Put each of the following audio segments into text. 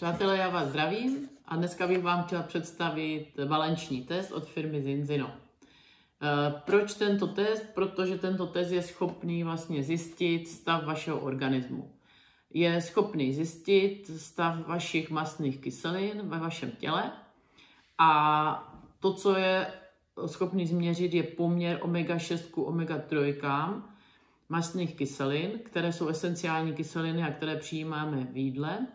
Přátelé, já vás zdravím a dneska bych vám chtěla představit valenční test od firmy Zinzino. Proč tento test? Protože tento test je schopný vlastně zjistit stav vašeho organismu. Je schopný zjistit stav vašich mastných kyselin ve vašem těle a to, co je schopný změřit, je poměr omega-6 k omega-3 mastných kyselin, které jsou esenciální kyseliny a které přijímáme v jídle.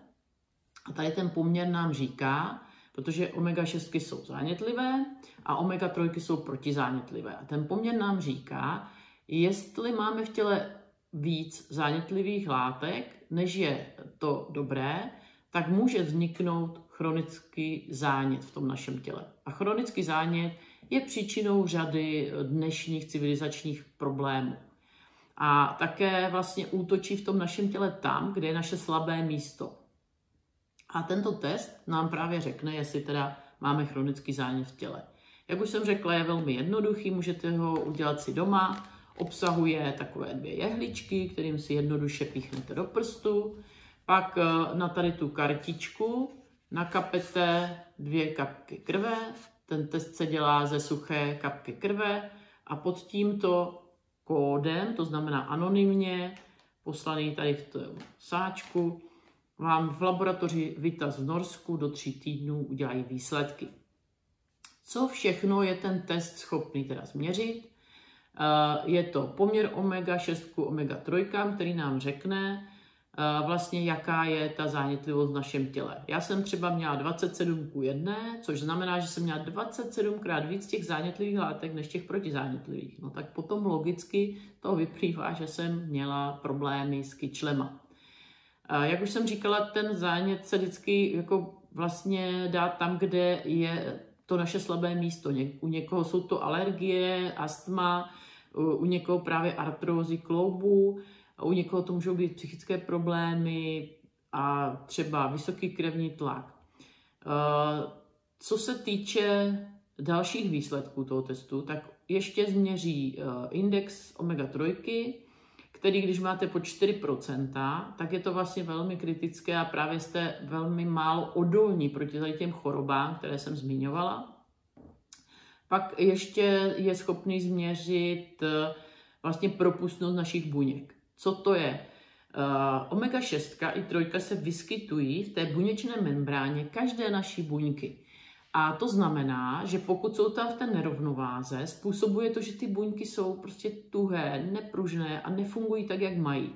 A tady ten poměr nám říká, protože omega-6 jsou zánětlivé a omega-3 jsou protizánětlivé. A ten poměr nám říká, jestli máme v těle víc zánětlivých látek, než je to dobré, tak může vzniknout chronický zánět v tom našem těle. A chronický zánět je příčinou řady dnešních civilizačních problémů. A také vlastně útočí v tom našem těle tam, kde je naše slabé místo. A tento test nám právě řekne, jestli teda máme chronický zánět v těle. Jak už jsem řekla, je velmi jednoduchý, můžete ho udělat si doma. Obsahuje takové 2 jehličky, kterým si jednoduše píchnete do prstu. Pak na tady tu kartičku nakapete 2 kapky krve. Ten test se dělá ze suché kapky krve a pod tímto kódem, to znamená anonymně, poslaný tady v tom sáčku, vám v laboratoři Vitas v Norsku do 3 týdnů udělají výsledky. Co všechno je ten test schopný teda změřit? Je to poměr omega-6 k omega-3, který nám řekne vlastně, jaká je ta zánětlivost v našem těle. Já jsem třeba měla 27:1, což znamená, že jsem měla 27krát víc těch zánětlivých látek než těch protizánětlivých. No tak potom logicky to vyplývá, že jsem měla problémy s kyčlema. Jak už jsem říkala, ten zánět se vždycky jako vlastně dá tam, kde je to naše slabé místo. U někoho jsou to alergie, astma, u někoho právě artrózy kloubů, u někoho to můžou být psychické problémy a třeba vysoký krevní tlak. Co se týče dalších výsledků toho testu, tak ještě změří index omega-3, který když máte po 4%, tak je to vlastně velmi kritické a právě jste velmi málo odolní proti těm chorobám, které jsem zmiňovala. Pak ještě je schopný změřit vlastně propustnost našich buněk. Co to je? Omega-6 i 3 se vyskytují v té buněčné membráně každé naší buňky. A to znamená, že pokud jsou tam v té nerovnováze, způsobuje to, že ty buňky jsou prostě tuhé, nepružné a nefungují tak, jak mají.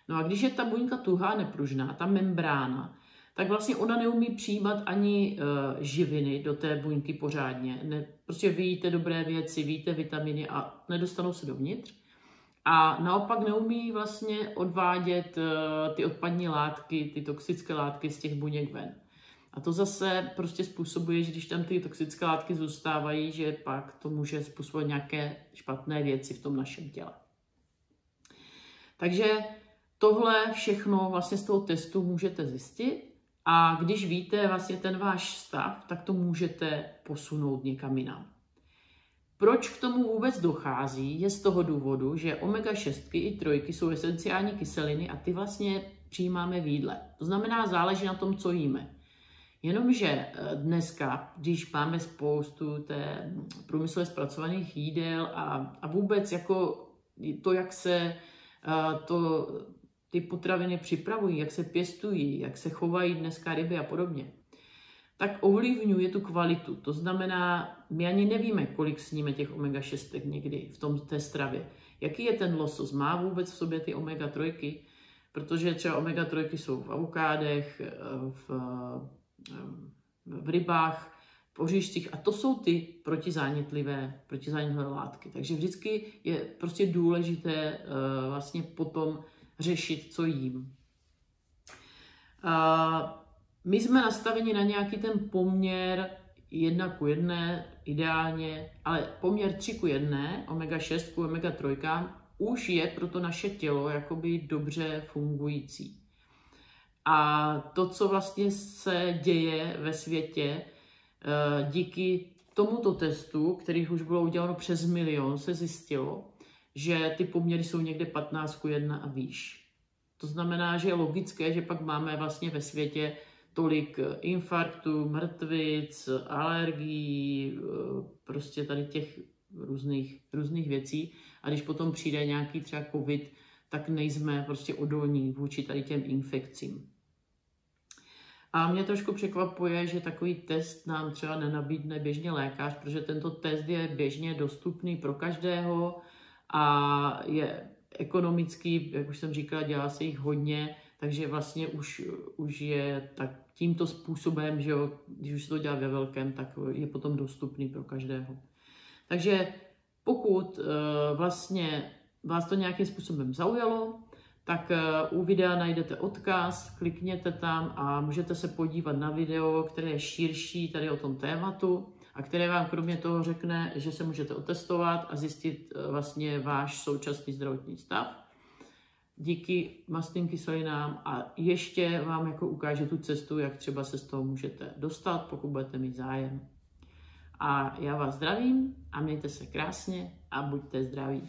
No a když je ta buňka tuhá, nepružná, ta membrána, tak vlastně ona neumí přijímat ani živiny do té buňky pořádně. Prostě vyjíte dobré věci, vyjíte vitaminy a nedostanou se dovnitř. A naopak neumí vlastně odvádět ty odpadní látky, ty toxické látky z těch buněk ven. A to zase prostě způsobuje, že když tam ty toxické látky zůstávají, že pak to může způsobovat nějaké špatné věci v tom našem těle. Takže tohle všechno vlastně z toho testu můžete zjistit a když víte vlastně ten váš stav, tak to můžete posunout někam jinam. Proč k tomu vůbec dochází, je z toho důvodu, že omega-6 i 3 jsou esenciální kyseliny a ty vlastně přijímáme v jídle. To znamená, záleží na tom, co jíme. Jenomže dneska, když máme spoustu průmyslově zpracovaných jídel a vůbec jako to, jak se ty potraviny připravují, jak se pěstují, jak se chovají dneska ryby a podobně, tak ovlivňuje tu kvalitu. To znamená, my ani nevíme, kolik sníme těch omega-6 někdy v té stravě. Jaký je ten losos? Má vůbec v sobě ty omega-3? Protože třeba omega-3 jsou v avokádech, v rybách, v oříšcích a to jsou ty protizánětlivé látky. Takže vždycky je prostě důležité vlastně potom řešit, co jím. My jsme nastaveni na nějaký ten poměr 1:1 ideálně, ale poměr 3:1 omega-6 k omega-3 už je pro to naše tělo jakoby dobře fungující. A to, co vlastně se děje ve světě, díky tomuto testu, který už bylo uděláno přes 1 milion, se zjistilo, že ty poměry jsou někde 15:1 a výš. To znamená, že je logické, že pak máme vlastně ve světě tolik infarktů, mrtvic, alergií, prostě tady těch různých věcí. A když potom přijde nějaký třeba covid, tak nejsme prostě odolní vůči tady těm infekcím. A mě trošku překvapuje, že takový test nám třeba nenabídne běžně lékař, protože tento test je běžně dostupný pro každého a je ekonomický, jak už jsem říkala, dělá se jich hodně, takže vlastně už je tak tímto způsobem, že jo, když už se to dělá ve velkém, tak je potom dostupný pro každého. Takže pokud vlastně vás to nějakým způsobem zaujalo, tak u videa najdete odkaz, klikněte tam a můžete se podívat na video, které je širší tady o tom tématu a které vám kromě toho řekne, že se můžete otestovat a zjistit vlastně váš současný zdravotní stav díky mastným kyselinám a ještě vám jako ukáže tu cestu, jak třeba se z toho můžete dostat, pokud budete mít zájem. A já vás zdravím a mějte se krásně a buďte zdraví.